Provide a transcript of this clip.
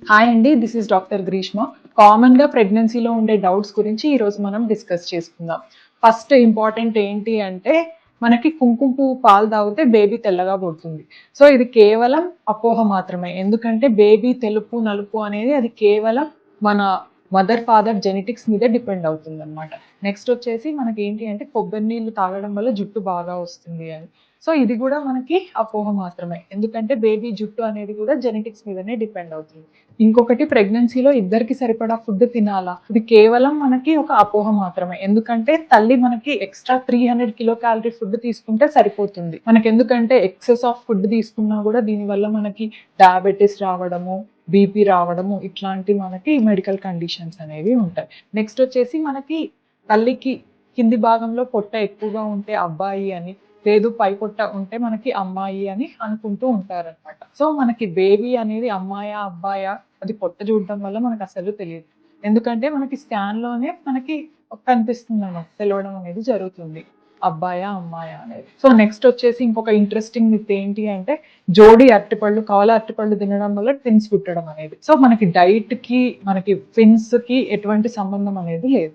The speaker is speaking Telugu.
హాయ్ అండి, దిస్ ఇస్ డాక్టర్ గ్రీష్మ. కామన్గా ప్రెగ్నెన్సీలో ఉండే డౌట్స్ గురించి ఈరోజు మనం డిస్కస్ చేసుకుందాం. ఫస్ట్ ఇంపార్టెంట్ ఏంటి అంటే మనకి కుంకుమ పువ్వు పాలు తాగితే బేబీ తెల్లగా పుడుతుంది. సో ఇది కేవలం అపోహ మాత్రమే. ఎందుకంటే బేబీ తెలుపు నలుపు అనేది అది కేవలం మన మదర్ ఫాదర్ జెనెటిక్స్ మీద డిపెండ్ అవుతుంది అనమాట. నెక్స్ట్ వచ్చేసి మనకి ఏంటి అంటే కొబ్బరి నీళ్ళు తాగడం వల్ల జుట్టు బాగా వస్తుంది అని. సో ఇది కూడా మనకి అపోహ మాత్రమే. ఎందుకంటే బేబీ జుట్టు అనేది కూడా జెనెటిక్స్ మీదనే డిపెండ్ అవుతుంది. ఇంకొకటి, ప్రెగ్నెన్సీలో ఇద్దరికి సరిపడా ఫుడ్ తినాలా, ఇది కేవలం మనకి ఒక అపోహ మాత్రమే. ఎందుకంటే తల్లి మనకి ఎక్స్ట్రా 300 కిలో క్యాలరీ ఫుడ్ తీసుకుంటే సరిపోతుంది మనకి. ఎందుకంటే ఎక్సెస్ ఆఫ్ ఫుడ్ తీసుకున్నా కూడా దీనివల్ల మనకి డయాబెటీస్ రావడము, బీపీ రావడము, ఇట్లాంటి మనకి మెడికల్ కండిషన్స్ అనేవి ఉంటాయి. నెక్స్ట్ వచ్చేసి మనకి తల్లికి కింది భాగంలో పొట్ట ఎక్కువగా ఉంటే అబ్బాయి అని, లేదు పై పొట్ట ఉంటే మనకి అమ్మాయి అని అనుకుంటూ ఉంటారనమాట. సో మనకి బేబీ అనేది అమ్మాయా అబ్బాయా అది పొట్ట చూడటం వల్ల మనకు అసలు తెలియదు. ఎందుకంటే మనకి స్కాన్ లోనే మనకి కనిపిస్తుంది అన్నమాట, తెలియడం అనేది జరుగుతుంది అబ్బాయా అమ్మాయా అనేది. సో నెక్స్ట్ వచ్చేసి ఇంకొక ఇంట్రెస్టింగ్ విత్ ఏంటి అంటే జోడి అరటిపళ్ళు, కవల అరటిపళ్ళు తినడం వల్ల ట్విన్స్ పుట్టడం అనేది. సో మనకి డైట్ కి మనకి ట్విన్స్ కి ఎటువంటి సంబంధం అనేది లేదు.